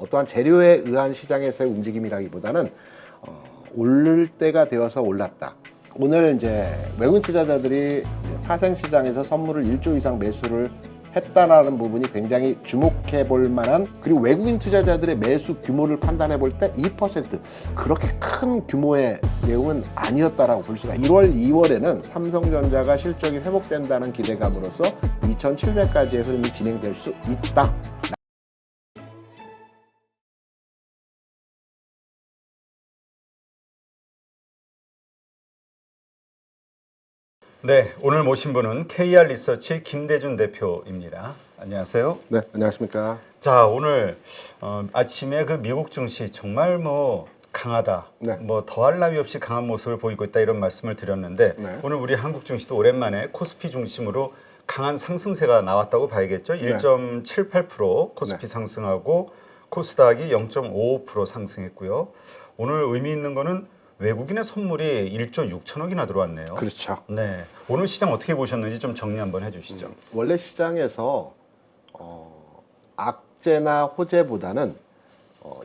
어떠한 재료에 의한 시장에서의 움직임이라기보다는 오를 때가 되어서 올랐다. 오늘 이제 외국인 투자자들이 파생 시장에서 선물을 1조 이상 매수를 했다라는 부분이 굉장히 주목해 볼 만한, 그리고 외국인 투자자들의 매수 규모를 판단해 볼 때 2% 그렇게 큰 규모의 내용은 아니었다라고 볼 수가. 1월, 2월에는 삼성전자가 실적이 회복된다는 기대감으로써 2,700까지의 흐름이 진행될 수 있다. 네, 오늘 모신 분은 KR 리서치 김대준 대표입니다. 안녕하세요. 네, 안녕하십니까. 자, 오늘 아침에 그 미국 증시 정말 강하다. 네. 더할 나위 없이 강한 모습을 보이고 있다 이런 말씀을 드렸는데 네. 오늘 우리 한국 증시도 오랜만에 코스피 중심으로 강한 상승세가 나왔다고 봐야겠죠. 네. 1.78% 코스피 네. 상승하고 코스닥이 0.55% 상승했고요. 오늘 의미 있는 거는 외국인의 선물이 1조 6천억이나 들어왔네요. 그렇죠. 네, 오늘 시장 어떻게 보셨는지 좀 정리 한번 해주시죠. 원래 시장에서 악재나 호재보다는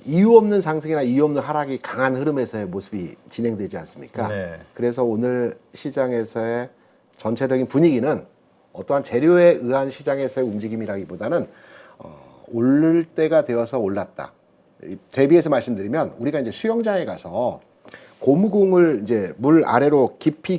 이유 없는 상승이나 이유 없는 하락이 강한 흐름에서의 모습이 진행되지 않습니까? 네. 그래서 오늘 시장에서의 전체적인 분위기는 어떠한 재료에 의한 시장에서의 움직임이라기보다는 오를 때가 되어서 올랐다. 대비해서 말씀드리면 우리가 이제 수영장에 가서 고무공을 이제 물 아래로 깊이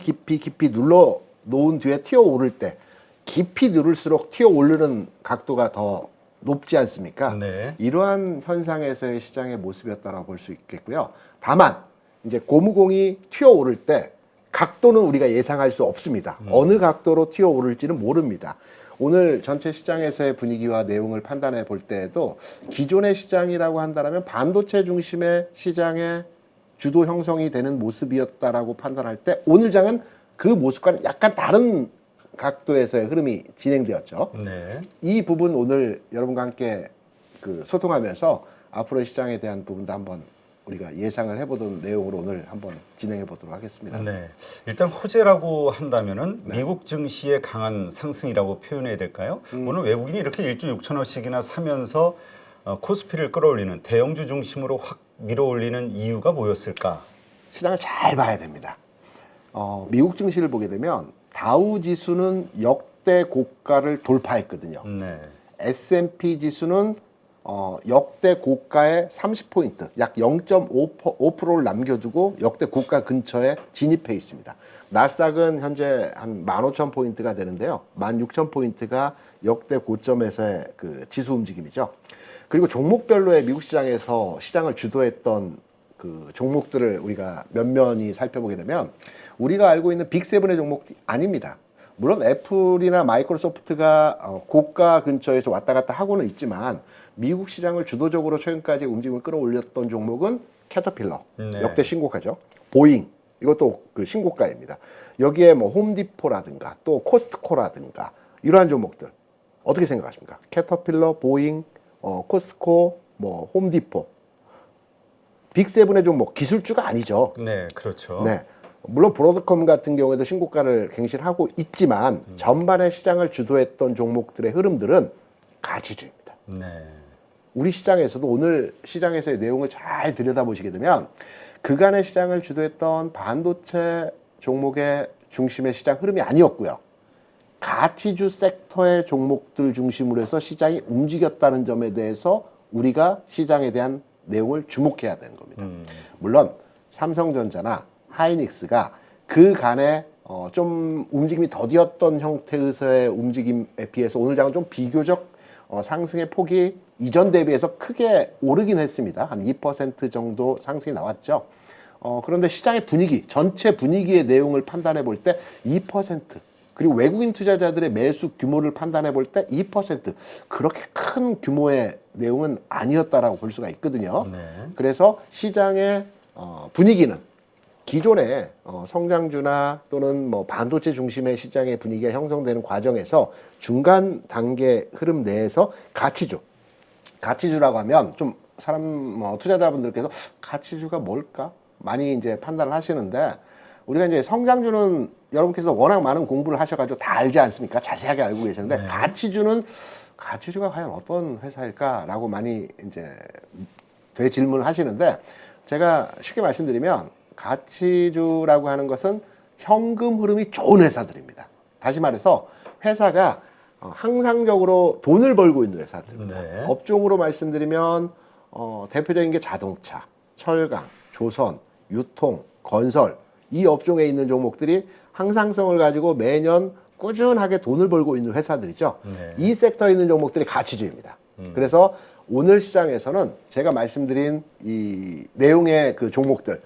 눌러 놓은 뒤에 튀어 오를 때 깊이 누를수록 튀어 오르는 각도가 더 높지 않습니까? 네. 이러한 현상에서의 시장의 모습이었다고 볼 수 있겠고요. 다만 이제 고무공이 튀어 오를 때 각도는 우리가 예상할 수 없습니다. 어느 각도로 튀어 오를지는 모릅니다. 오늘 전체 시장에서의 분위기와 내용을 판단해 볼 때에도 기존의 시장이라고 한다면 반도체 중심의 시장의 주도 형성이 되는 모습이었다라고 판단할 때 오늘 장은 그 모습과는 약간 다른 각도에서의 흐름이 진행되었죠. 네. 이 부분 오늘 여러분과 함께 소통하면서 앞으로의 시장에 대한 부분도 한번 우리가 예상을 해보던 내용으로 오늘 한번 진행해 보도록 하겠습니다. 네. 일단 호재라고 한다면은 네. 미국 증시의 강한 상승이라고 표현해야 될까요? 오늘 외국인이 이렇게 1조 6천억씩이나 사면서 코스피를 끌어올리는 대형주 중심으로 확 밀어올리는 이유가 뭐였을까? 시장을 잘 봐야 됩니다. 미국 증시를 보게 되면 다우 지수는 역대 고가를 돌파했거든요. 네. S&P 지수는 역대 고가의 30포인트, 약 0.5%를 남겨두고 역대 고가 근처에 진입해 있습니다. 나스닥은 현재 한 15,000포인트가 되는데요. 16,000포인트가 역대 고점에서의 그 지수 움직임이죠. 그리고 종목별로의 미국 시장에서 시장을 주도했던 그 종목들을 우리가 면면히 살펴보게 되면 우리가 알고 있는 빅7의 종목이 아닙니다. 물론 애플이나 마이크로소프트가 고가 근처에서 왔다 갔다 하고는 있지만 미국 시장을 주도적으로 최근까지 움직임을 끌어올렸던 종목은 캐터필러, 네. 역대 신고가죠. 보잉, 이것도 그 신고가입니다. 여기에 홈디포라든가 또 코스트코라든가 이러한 종목들 어떻게 생각하십니까? 캐터필러, 보잉, 코스트코, 홈디포, 빅7의 종목 기술주가 아니죠. 네, 그렇죠. 네. 물론 브로드컴 같은 경우에도 신고가를 갱신하고 있지만 전반의 시장을 주도했던 종목들의 흐름들은 가치주입니다. 네. 우리 시장에서도 오늘 시장에서의 내용을 잘 들여다보시게 되면 그간의 시장을 주도했던 반도체 종목의 중심의 시장 흐름이 아니었고요. 가치주 섹터의 종목들 중심으로 해서 시장이 움직였다는 점에 대해서 우리가 시장에 대한 내용을 주목해야 되는 겁니다. 물론 삼성전자나 하이닉스가 그간에 좀 움직임이 더디었던 형태의 움직임에 비해서 오늘 장은 좀 비교적 상승의 폭이 이전 대비해서 크게 오르긴 했습니다. 한 2% 정도 상승이 나왔죠. 그런데 시장의 분위기, 전체 분위기의 내용을 판단해 볼 때 2%, 그리고 외국인 투자자들의 매수 규모를 판단해 볼 때 2% 그렇게 큰 규모의 내용은 아니었다라고 볼 수가 있거든요. 네. 그래서 시장의 분위기는 기존의 성장주나 또는 반도체 중심의 시장의 분위기가 형성되는 과정에서 중간 단계 흐름 내에서 가치주라고 하면 좀 투자자분들께서 가치주가 뭘까 많이 이제 판단을 하시는데, 우리가 이제 성장주는 여러분께서 워낙 많은 공부를 하셔가지고 다 알지 않습니까? 자세하게 알고 계시는데, 네. 가치주는 가치주가 과연 어떤 회사일까라고 많이 이제 되질문을 하시는데 제가 쉽게 말씀드리면 가치주라고 하는 것은 현금 흐름이 좋은 회사들입니다. 다시 말해서 회사가 항상적으로 돈을 벌고 있는 회사들입니다. 네. 업종으로 말씀드리면 대표적인 게 자동차, 철강, 조선, 유통, 건설 이 업종에 있는 종목들이 항상성을 가지고 매년 꾸준하게 돈을 벌고 있는 회사들이죠. 네. 이 섹터에 있는 종목들이 가치주입니다. 그래서 오늘 시장에서는 제가 말씀드린 이 내용의 그 종목들,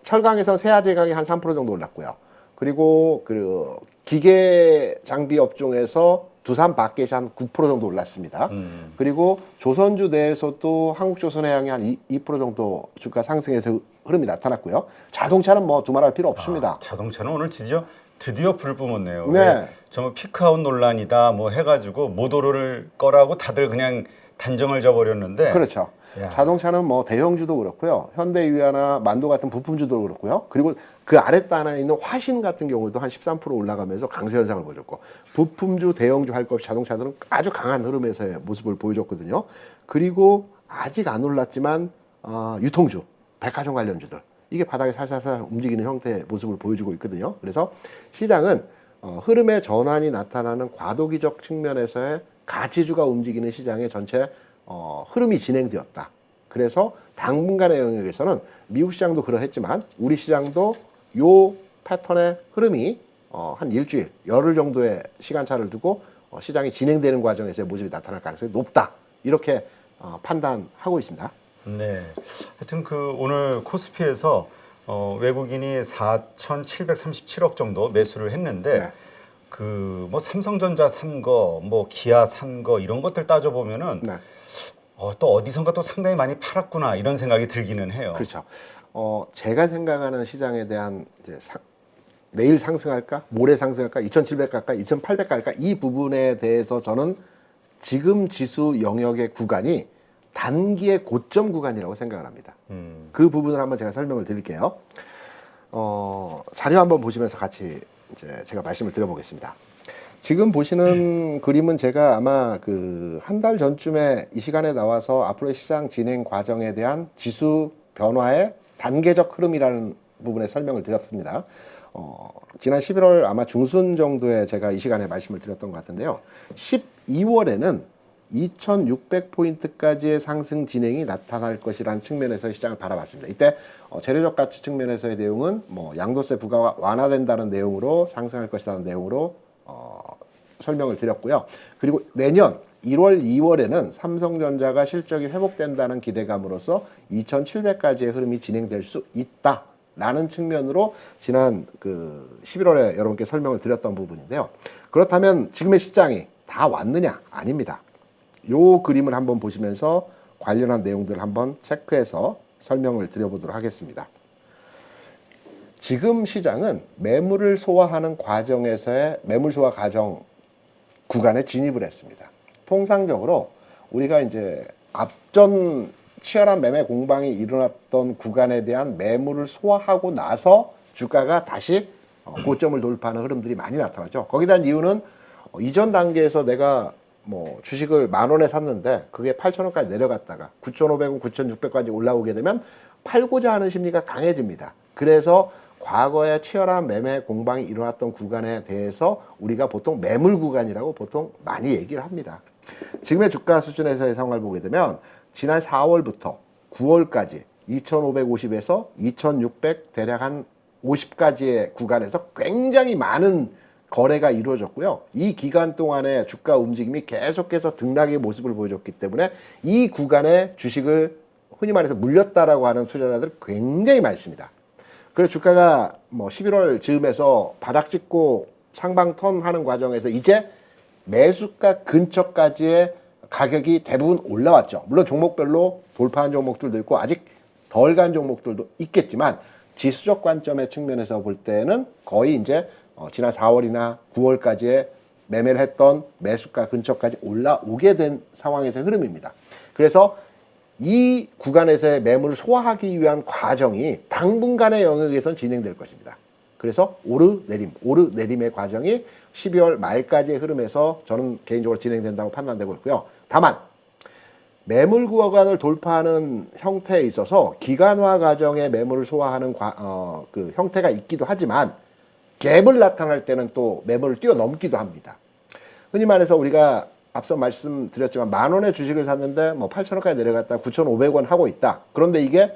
철강에선 세아제강이 한 3% 정도 올랐고요. 그리고 그 기계 장비 업종에서 두산 바켓이 한 9% 정도 올랐습니다. 그리고 조선주 내에서도 한국조선해양이 한 2% 정도 주가 상승해서 흐름이 나타났고요. 자동차는 뭐 두말할 필요 없습니다. 자동차는 오늘 드디어 불 뿜었네요. 네. 정말 피크아웃 논란이다 뭐 해가지고 못 오를 거라고 다들 그냥 단정을 져버렸는데. 그렇죠. 야. 자동차는 뭐 대형주도 그렇고요. 현대유아나 만도 같은 부품주도 그렇고요. 그리고 그 아랫단에 있는 화신 같은 경우도 한 13% 올라가면서 강세 현상을 보여줬고 부품주, 대형주 할 것 없이 자동차들은 아주 강한 흐름에서의 모습을 보여줬거든요. 그리고 아직 안 올랐지만 유통주, 백화점 관련주들 이게 바닥에 살살살 움직이는 형태의 모습을 보여주고 있거든요. 그래서 시장은 흐름의 전환이 나타나는 과도기적 측면에서의 가치주가 움직이는 시장의 전체 흐름이 진행되었다. 그래서 당분간의 영역에서는 미국 시장도 그러했지만 우리 시장도 요 패턴의 흐름이 한 일주일, 열흘 정도의 시간차를 두고 시장이 진행되는 과정에서의 모습이 나타날 가능성이 높다. 이렇게 판단하고 있습니다. 네. 하여튼 그 오늘 코스피에서 외국인이 4,737억 정도 매수를 했는데 네. 그 뭐 삼성전자 산 거, 뭐 기아 산 거 이런 것들 따져 보면은 네. 또 어디선가 또 상당히 많이 팔았구나 이런 생각이 들기는 해요. 그렇죠. 제가 생각하는 시장에 대한 이제 내일 상승할까, 모레 상승할까, 2,700 갈까, 2,800 갈까 이 부분에 대해서 저는 지금 지수 영역의 구간이 단기의 고점 구간이라고 생각을 합니다. 그 부분을 한번 제가 설명을 드릴게요. 자료 한번 보시면서 같이 이제 제가 말씀을 드려보겠습니다. 지금 보시는 그림은 제가 아마 그 한 달 전쯤에 이 시간에 나와서 앞으로의 시장 진행 과정에 대한 지수 변화의 단계적 흐름이라는 부분에 설명을 드렸습니다. 지난 11월 아마 중순 정도에 제가 이 시간에 말씀을 드렸던 것 같은데요. 12월에는 2,600포인트까지의 상승 진행이 나타날 것이라는 측면에서 시장을 바라봤습니다. 이때 재료적 가치 측면에서의 내용은 뭐 양도세 부과가 완화된다는 내용으로 상승할 것이라는 내용으로 설명을 드렸고요. 그리고 내년 1월, 2월에는 삼성전자가 실적이 회복된다는 기대감으로써 2,700까지의 흐름이 진행될 수 있다라는 측면으로 지난 그 11월에 여러분께 설명을 드렸던 부분인데요. 그렇다면 지금의 시장이 다 왔느냐? 아닙니다. 요 그림을 한번 보시면서 관련한 내용들을 한번 체크해서 설명을 드려보도록 하겠습니다. 지금 시장은 매물을 소화하는 과정에서의 매물 소화 과정 구간에 진입을 했습니다. 통상적으로 우리가 이제 앞전 치열한 매매 공방이 일어났던 구간에 대한 매물을 소화하고 나서 주가가 다시 고점을 돌파하는 흐름들이 많이 나타나죠. 거기에 대한 이유는 이전 단계에서 내가 뭐 주식을 10,000원에 샀는데 그게 8,000원까지 내려갔다가 9,500원, 9,600까지 올라오게 되면 팔고자 하는 심리가 강해집니다. 그래서 과거에 치열한 매매 공방이 일어났던 구간에 대해서 우리가 보통 매물 구간이라고 보통 많이 얘기를 합니다. 지금의 주가 수준에서의 상황을 보게 되면 지난 4월부터 9월까지 2,550에서 2,600 대략 한 50까지의 구간에서 굉장히 많은 거래가 이루어졌고요. 이 기간 동안에 주가 움직임이 계속해서 등락의 모습을 보여줬기 때문에 이 구간에 주식을 흔히 말해서 물렸다라고 하는 투자자들 굉장히 많습니다. 그래서 주가가 뭐 11월 즈음에서 바닥 찍고 상방 턴하는 과정에서 이제 매수가 근처까지의 가격이 대부분 올라왔죠. 물론 종목별로 돌파한 종목들도 있고 아직 덜 간 종목들도 있겠지만 지수적 관점의 측면에서 볼 때는 거의 이제 지난 4월이나 9월까지의 매매를 했던 매수가 근처까지 올라오게 된 상황에서의 흐름입니다. 그래서 이 구간에서의 매물을 소화하기 위한 과정이 당분간의 영역에선 진행될 것입니다. 그래서 오르내림의 과정이 12월 말까지의 흐름에서 저는 개인적으로 진행된다고 판단되고 있고요. 다만 매물 구간을 돌파하는 형태에 있어서 기간화 과정의 매물을 소화하는 그 형태가 있기도 하지만 갭을 나타날 때는 또 매물을 뛰어넘기도 합니다. 흔히 말해서 우리가 앞서 말씀드렸지만 10,000원의 주식을 샀는데 뭐 8,000원까지 내려갔다 9,500원 하고 있다. 그런데 이게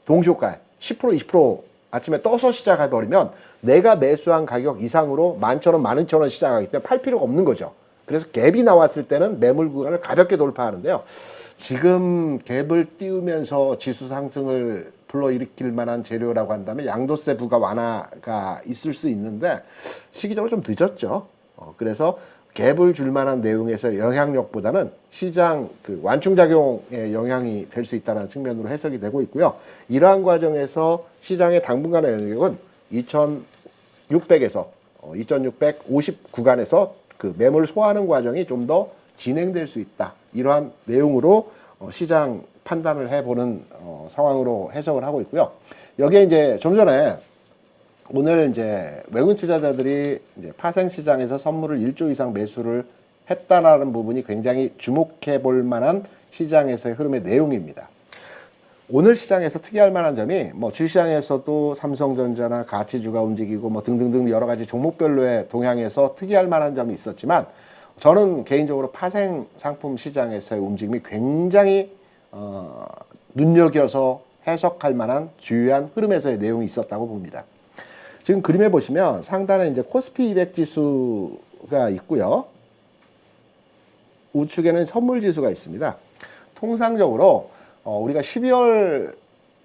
동시효과에 10% 20% 아침에 떠서 시작해버리면 내가 매수한 가격 이상으로 11,000원, 12,000원 시작하기 때문에 팔 필요가 없는 거죠. 그래서 갭이 나왔을 때는 매물 구간을 가볍게 돌파하는데요. 지금 갭을 띄우면서 지수 상승을 불러일으킬 만한 재료라고 한다면 양도세 부과 완화가 있을 수 있는데 시기적으로 좀 늦었죠. 그래서 갭을 줄 만한 내용에서 영향력보다는 시장 그 완충작용의 영향이 될 수 있다는 측면으로 해석이 되고 있고요. 이러한 과정에서 시장의 당분간의 영향력은 2,600에서 2,650 구간에서 그 매물 소화하는 과정이 좀 더 진행될 수 있다. 이러한 내용으로 시장 판단을 해보는 상황으로 해석을 하고 있고요. 여기에 이제 좀 전에 오늘 이제 외국인 투자자들이 이제 파생 시장에서 선물을 1조 이상 매수를 했다라는 부분이 굉장히 주목해 볼 만한 시장에서의 흐름의 내용입니다. 오늘 시장에서 특이할 만한 점이 뭐 주시장에서도 삼성전자나 가치주가 움직이고 뭐 등등등 여러 가지 종목별로의 동향에서 특이할 만한 점이 있었지만 저는 개인적으로 파생 상품 시장에서의 움직임이 굉장히 눈여겨서 해석할 만한 주요한 흐름에서의 내용이 있었다고 봅니다. 지금 그림에 보시면 상단에 이제 코스피 200 지수가 있고요. 우측에는 선물 지수가 있습니다. 통상적으로 우리가 12월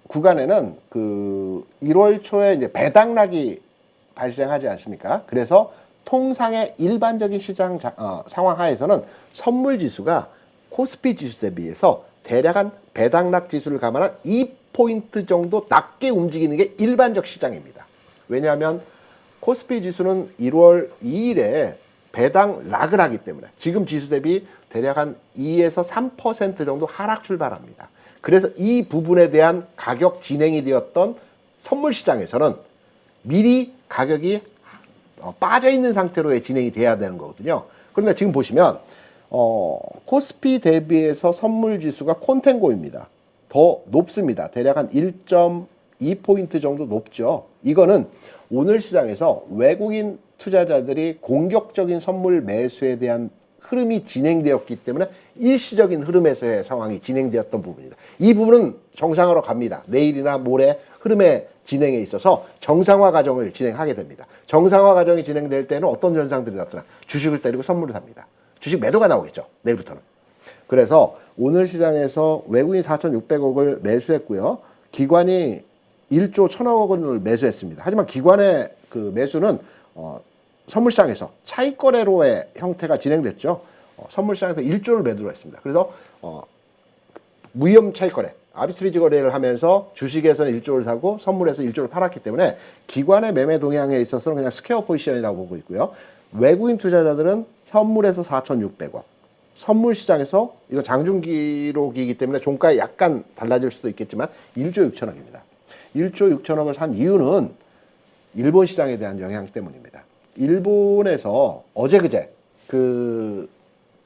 구간에는 그 1월 초에 이제 배당락이 발생하지 않습니까? 그래서 통상의 일반적인 시장 상황 하에서는 선물 지수가 코스피 지수 대비해서 대략 한 배당락 지수를 감안한 2포인트 정도 낮게 움직이는 게 일반적 시장입니다. 왜냐하면 코스피 지수는 1월 2일에 배당 락을 하기 때문에 지금 지수 대비 대략 한 2에서 3% 정도 하락 출발합니다. 그래서 이 부분에 대한 가격 진행이 되었던 선물 시장에서는 미리 가격이 빠져 있는 상태로의 진행이 돼야 되는 거거든요. 그런데 지금 보시면 코스피 대비해서 선물 지수가 콘텐고입니다. 더 높습니다. 대략 한 1.2포인트 정도 높죠. 이거는 오늘 시장에서 외국인 투자자들이 공격적인 선물 매수에 대한 흐름이 진행되었기 때문에 일시적인 흐름에서의 상황이 진행되었던 부분입니다. 이 부분은 정상화로 갑니다. 내일이나 모레 흐름의 진행에 있어서 정상화 과정을 진행하게 됩니다. 정상화 과정이 진행될 때는 어떤 현상들이 나타나? 주식을 때리고 선물을 삽니다. 주식 매도가 나오겠죠. 내일부터는. 그래서 오늘 시장에서 외국인 4,600억을 매수했고요. 기관이 1조 1,000억 원을 매수했습니다. 하지만 기관의 그 매수는 선물시장에서 차익거래로의 형태가 진행됐죠. 선물시장에서 1조를 매도를 했습니다. 그래서 무위험 차익거래, 아비트리지 거래를 하면서 주식에서는 1조를 사고 선물에서 1조를 팔았기 때문에 기관의 매매 동향에 있어서는 그냥 스퀘어 포지션이라고 보고 있고요. 외국인 투자자들은 현물에서 4,600억, 선물시장에서 이거 장중 기록이기 때문에 종가에 약간 달라질 수도 있겠지만 1조 6천억입니다. 1조 6천억을 산 이유는 일본 시장에 대한 영향 때문입니다. 일본에서 어제 그제 그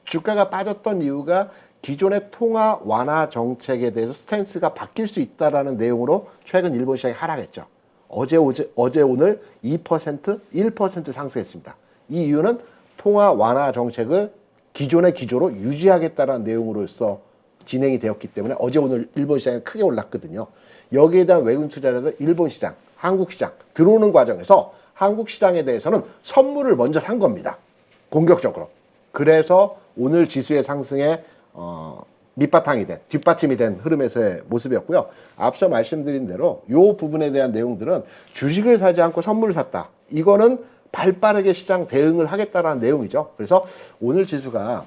주가가 빠졌던 이유가 기존의 통화 완화 정책에 대해서 스탠스가 바뀔 수 있다라는 내용으로 최근 일본 시장이 하락했죠. 어제 오늘 2%, 1% 상승했습니다. 이 이유는 통화 완화 정책을 기존의 기조로 유지하겠다라는 내용으로서 진행이 되었기 때문에 어제 오늘 일본 시장이 크게 올랐거든요. 여기에 대한 외국인 투자자들 일본 시장, 한국 시장 들어오는 과정에서 한국 시장에 대해서는 선물을 먼저 산 겁니다. 공격적으로. 그래서 오늘 지수의 상승에 밑바탕이 된, 뒷받침이 된 흐름에서의 모습이었고요. 앞서 말씀드린 대로 이 부분에 대한 내용들은 주식을 사지 않고 선물을 샀다. 이거는 발빠르게 시장 대응을 하겠다라는 내용이죠. 그래서 오늘 지수가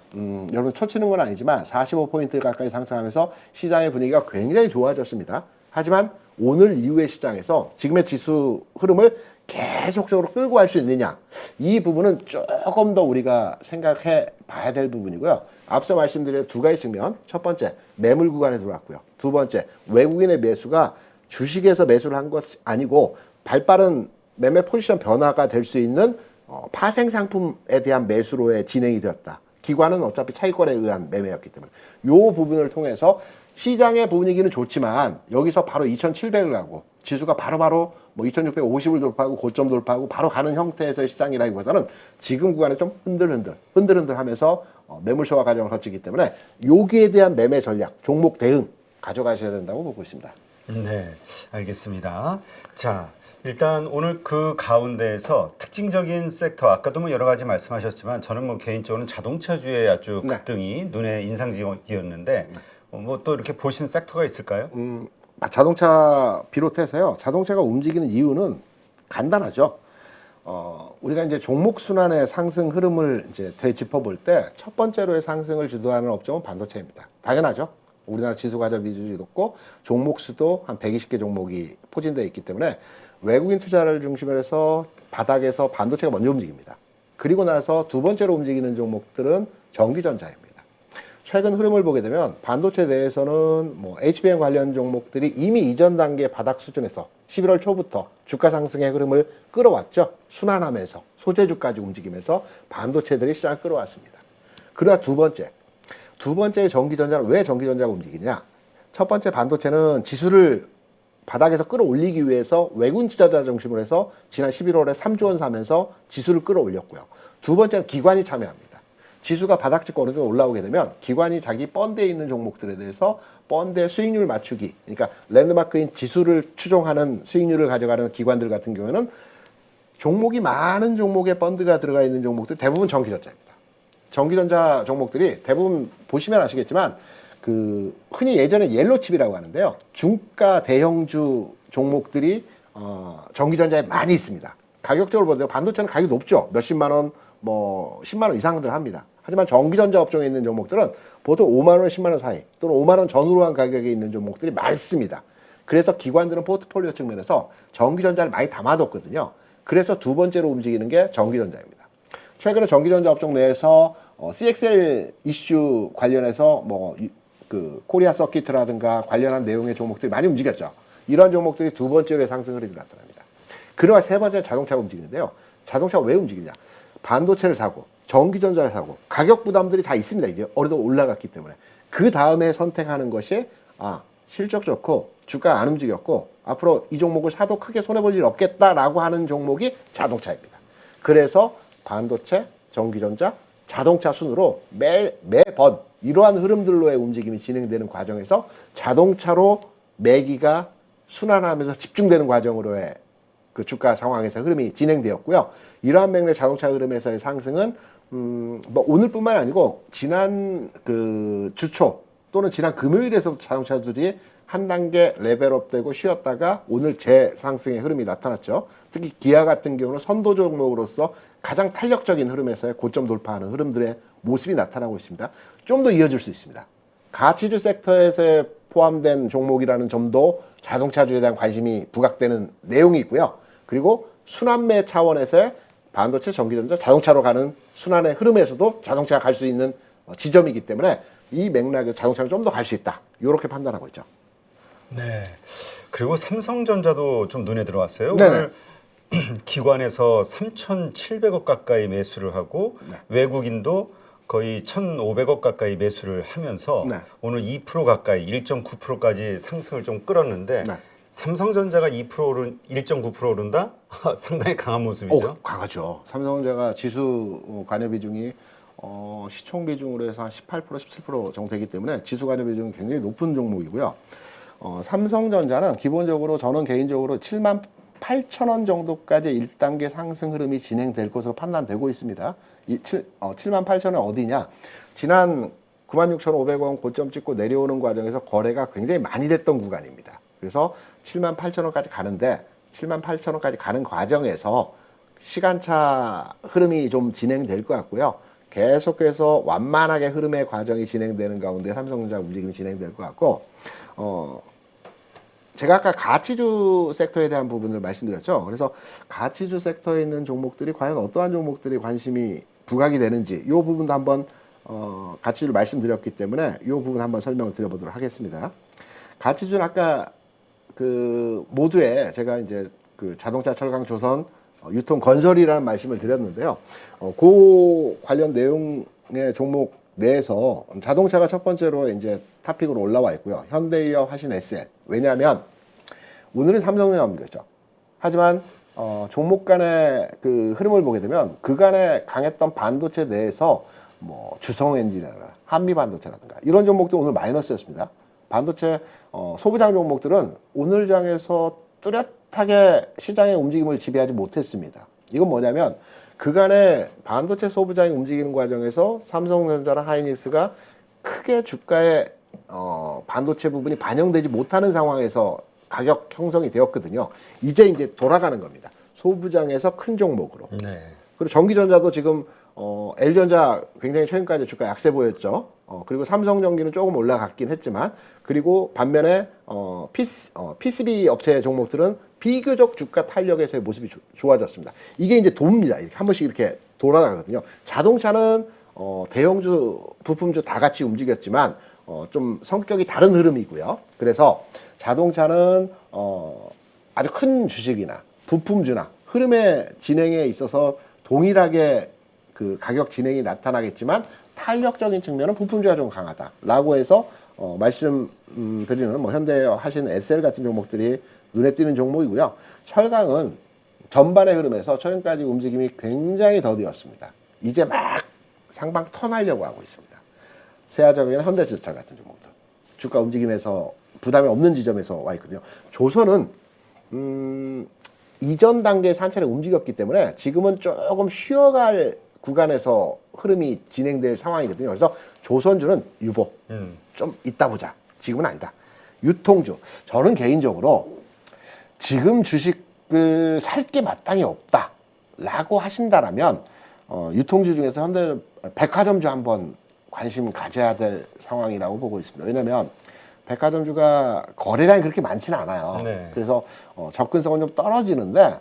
여러분 초치는 건 아니지만 45포인트 가까이 상승하면서 시장의 분위기가 굉장히 좋아졌습니다. 하지만 오늘 이후의 시장에서 지금의 지수 흐름을 계속적으로 끌고 갈 수 있느냐, 이 부분은 조금 더 우리가 생각해 봐야 될 부분이고요. 앞서 말씀드린 두 가지 측면, 첫 번째 매물 구간에 들어왔고요. 두 번째 외국인의 매수가 주식에서 매수를 한 것이 아니고 발빠른 매매 포지션 변화가 될 수 있는 파생 상품에 대한 매수로에 진행이 되었다. 기관은 어차피 차익권에 의한 매매였기 때문에 요 부분을 통해서 시장의 분위기는 좋지만 여기서 바로 2,700을 가고 지수가 바로바로 뭐 2,650을 돌파하고 고점 돌파하고 바로 가는 형태에서의 시장이라기보다는 지금 구간에 좀 흔들흔들 하면서 매물소화 과정을 거치기 때문에 여기에 대한 매매 전략, 종목 대응 가져가셔야 된다고 보고 있습니다. 네, 알겠습니다. 자, 일단 오늘 그 가운데에서 특징적인 섹터, 아까도 뭐 여러 가지 말씀하셨지만 저는 뭐 개인적으로는 자동차주의 아주 네. 급등이 눈에 인상적이었는데 뭐 또 이렇게 보신 섹터가 있을까요? 자동차 비롯해서요. 자동차가 움직이는 이유는 간단하죠. 우리가 이제 종목 순환의 상승 흐름을 이제 되짚어볼 때 첫 번째로의 상승을 주도하는 업종은 반도체입니다. 당연하죠. 우리나라 지수 과점 비중이 높고 종목 수도 한 120개 종목이 포진되어 있기 때문에 외국인 투자를 중심으로 해서 바닥에서 반도체가 먼저 움직입니다. 그리고 나서 두 번째로 움직이는 종목들은 전기전자입니다. 최근 흐름을 보게 되면 반도체 내에서는 뭐 HBM 관련 종목들이 이미 이전 단계 바닥 수준에서 11월 초부터 주가 상승의 흐름을 끌어왔죠. 순환하면서 소재주까지 움직이면서 반도체들이 시장을 끌어왔습니다. 그러나 두 번째 전기전자는 왜 전기전자가 움직이냐? 첫 번째 반도체는 지수를 바닥에서 끌어올리기 위해서 외국인 투자자 중심으로 해서 지난 11월에 3조 원 사면서 지수를 끌어올렸고요. 두 번째는 기관이 참여합니다. 지수가 바닥 찍고 어느 정도 올라오게 되면 기관이 자기 펀드에 있는 종목들에 대해서 펀드의 수익률 맞추기, 그러니까 랜드마크인 지수를 추종하는 수익률을 가져가는 기관들 같은 경우에는 종목이 많은 종목에 펀드가 들어가 있는 종목들 대부분 전기전자입니다. 전기전자 종목들이 대부분 보시면 아시겠지만 그 흔히 예전에 옐로칩이라고 하는데요. 중가 대형주 종목들이 전기전자에 많이 있습니다. 가격적으로 보면 반도체는 가격이 높죠. 몇십만 원, 뭐 10만 원 이상들 합니다. 하지만 전기전자 업종에 있는 종목들은 보통 5만 원, 10만 원 사이 또는 5만 원 전후로 한 가격에 있는 종목들이 많습니다. 그래서 기관들은 포트폴리오 측면에서 전기전자를 많이 담아뒀거든요. 그래서 두 번째로 움직이는 게 전기전자입니다. 최근에 전기전자 업종 내에서 CXL 이슈 관련해서 뭐 그 코리아 서킷이라든가 관련한 내용의 종목들이 많이 움직였죠. 이러한 종목들이 두 번째로 상승 흐름이 나타납니다. 그러나 세 번째 자동차가 움직이는데요. 자동차가 왜 움직이냐? 반도체를 사고 전기전자를 사고 가격 부담들이 다 있습니다. 이제 어느 정도 올라갔기 때문에 그 다음에 선택하는 것이 실적 좋고 주가 안 움직였고 앞으로 이 종목을 사도 크게 손해볼 일 없겠다라고 하는 종목이 자동차입니다. 그래서 반도체, 전기전자, 자동차 순으로 매번 이러한 흐름들로의 움직임이 진행되는 과정에서 자동차로 매기가 순환하면서 집중되는 과정으로의 그 주가 상황에서 흐름이 진행되었고요. 이러한 맥락의 자동차 흐름에서의 상승은 뭐 오늘뿐만 아니고 지난 그 주초 또는 지난 금요일에서 자동차들이 한 단계 레벨업되고 쉬었다가 오늘 재상승의 흐름이 나타났죠. 특히 기아 같은 경우는 선도 종목으로서 가장 탄력적인 흐름에서의 고점 돌파하는 흐름들의 모습이 나타나고 있습니다. 좀 더 이어질 수 있습니다. 가치주 섹터에서 포함된 종목이라는 점도 자동차주에 대한 관심이 부각되는 내용이 있고요. 그리고 순환매 차원에서의 반도체, 전기전자, 자동차로 가는 순환의 흐름에서도 자동차가 갈 수 있는 지점이기 때문에 이 맥락에서 자동차가 좀 더 갈 수 있다. 이렇게 판단하고 있죠. 네. 그리고 삼성전자도 좀 눈에 들어왔어요. 네네. 오늘 기관에서 3,700억 가까이 매수를 하고 네. 외국인도 거의 1,500억 가까이 매수를 하면서 네. 오늘 2% 가까이 1.9%까지 상승을 좀 끌었는데 네. 삼성전자가 1.9% 오른다? 상당히 강한 모습이죠. 강하죠. 삼성전자가 지수 관여 비중이 시총 비중으로 해서 한 18%, 17% 정도 되기 때문에 지수 관여 비중이 굉장히 높은 종목이고요. 삼성전자는 기본적으로 저는 개인적으로 7만 8천 원 정도까지 1단계 상승 흐름이 진행될 것으로 판단되고 있습니다. 7만 8천 원 어디냐? 지난 96,500원 고점 찍고 내려오는 과정에서 거래가 굉장히 많이 됐던 구간입니다. 그래서 7만 8천 원까지 가는데 7만 8천 원까지 가는 과정에서 시간차 흐름이 좀 진행될 것 같고요. 계속해서 완만하게 흐름의 과정이 진행되는 가운데 삼성전자 움직임이 진행될 것 같고 제가 아까 가치주 섹터에 대한 부분을 말씀드렸죠. 그래서 가치주 섹터에 있는 종목들이 과연 어떠한 종목들이 관심이 부각이 되는지 이 부분도 한번 가치주를 말씀드렸기 때문에 이 부분 한번 설명을 드려보도록 하겠습니다. 가치주는 아까 그 모두에 제가 이제 그 자동차, 철강, 조선, 유통, 건설이라는 말씀을 드렸는데요. 그 관련 내용의 종목 내에서 자동차가 첫 번째로 이제 탑픽으로 올라와 있고요. 현대기업, 화신, SL. 왜냐하면 오늘은 삼성전자죠. 하지만 종목 간의 그 흐름을 보게 되면 그간에 강했던 반도체 내에서 뭐 주성엔진이라든가 한미반도체라든가 이런 종목들 오늘 마이너스였습니다. 반도체 소부장 종목들은 오늘 장에서 뚜렷하게 시장의 움직임을 지배하지 못했습니다. 이건 뭐냐면 그간에 반도체 소부장이 움직이는 과정에서 삼성전자나 하이닉스가 크게 주가에 반도체 부분이 반영되지 못하는 상황에서 가격 형성이 되었거든요. 이제 돌아가는 겁니다. 소부장에서 큰 종목으로. 네. 그리고 전기전자도 지금 L전자 굉장히 최근까지 주가 약세 보였죠. 그리고 삼성전기는 조금 올라갔긴 했지만 그리고 반면에 PCB 업체 종목들은 비교적 주가 탄력에서의 모습이 좋아졌습니다. 이게 이제 돕니다. 이렇게 한 번씩 이렇게 돌아가거든요. 자동차는 대형주, 부품주 다 같이 움직였지만 좀 성격이 다른 흐름이고요. 그래서 자동차는 아주 큰 주식이나 부품주나 흐름의 진행에 있어서 동일하게 그 가격 진행이 나타나겠지만 탄력적인 측면은 부품주가 좀 강하다라고 해서 말씀드리는 뭐 현대, 화신, SL 같은 종목들이 눈에 띄는 종목이고요. 철강은 전반의 흐름에서 최근까지 움직임이 굉장히 더디었습니다. 이제 막 상방 턴하려고 하고 있습니다. 세아적인 현대제철 같은 종목들 주가 움직임에서 부담이 없는 지점에서 와 있거든요. 조선은 이전 단계의 산차를 움직였기 때문에 지금은 조금 쉬어갈 구간에서 흐름이 진행될 상황이거든요. 그래서 조선주는 유보 좀 이따 보자. 지금은 아니다. 유통주 저는 개인적으로 지금 주식을 살 게 마땅히 없다라고 하신다라면 유통주 중에서 현대 백화점주 한번 관심 가져야 될 상황이라고 보고 있습니다. 왜냐하면 백화점주가 거래량이 그렇게 많지는 않아요. 네. 그래서 접근성은 좀 떨어지는데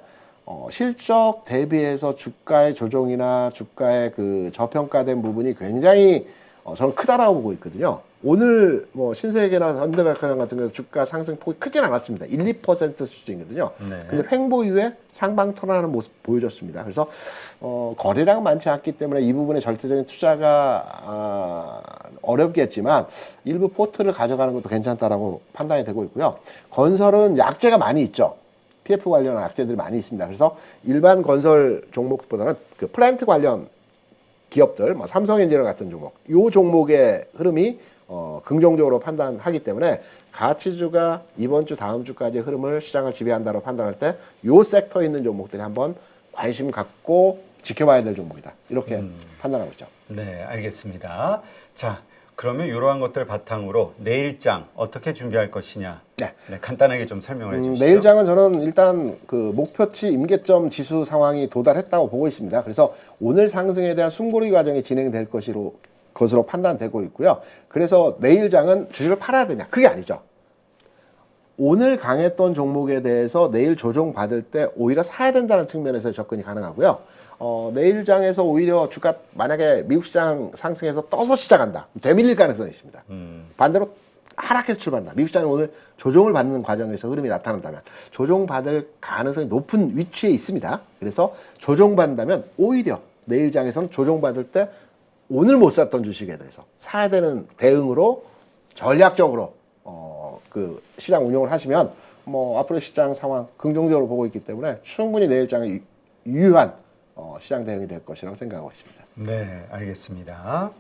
실적 대비해서 주가의 조정이나 주가의 그 저평가된 부분이 굉장히 저는 크다라고 보고 있거든요. 오늘 뭐 신세계나 현대백화점 같은 경우 주가 상승폭이 크진 않았습니다. 1, 2% 수준이거든요. 네. 근데 횡보 이후에 상방 턴하는 모습 보여줬습니다. 그래서 거래량 많지 않기 때문에 이 부분에 절대적인 투자가 어렵겠지만 일부 포트를 가져가는 것도 괜찮다라고 판단이 되고 있고요. 건설은 약재가 많이 있죠. PF 관련한 약재들이 많이 있습니다. 그래서 일반 건설 종목보다는 그 플랜트 관련 기업들, 뭐 삼성엔지니어 같은 종목, 이 종목의 흐름이 긍정적으로 판단하기 때문에 가치주가 이번 주 다음 주까지의 흐름을 시장을 지배한다고 판단할 때 이 섹터에 있는 종목들이 한번 관심 갖고 지켜봐야 될 종목이다. 이렇게 판단하고 있죠. 네, 알겠습니다. 자, 그러면 이러한 것들 바탕으로 내일장 어떻게 준비할 것이냐? 네. 네, 간단하게 좀 설명을 해주시죠. 내일장은 저는 일단 그 목표치 임계점 지수 상황이 도달했다고 보고 있습니다. 그래서 오늘 상승에 대한 숨고르기 과정이 진행될 것으로 판단되고 있고요. 그래서 내일장은 주식을 팔아야 되냐? 그게 아니죠. 오늘 강했던 종목에 대해서 내일 조정 받을 때 오히려 사야 된다는 측면에서 접근이 가능하고요. 내일장에서 오히려 주가 만약에 미국 시장 상승해서 떠서 시작한다. 되밀릴 가능성이 있습니다. 반대로 하락해서 출발한다. 미국 시장이 오늘 조정을 받는 과정에서 흐름이 나타난다면 조정받을 가능성이 높은 위치에 있습니다. 그래서 조정받는다면 오히려 내일장에서는 조정받을 때 오늘 못 샀던 주식에 대해서 사야 되는 대응으로 전략적으로 그 시장 운용을 하시면 뭐 앞으로 시장 상황 긍정적으로 보고 있기 때문에 충분히 내일장이 유효한 시장 대응이 될 것이라고 생각하고 있습니다. 네, 알겠습니다.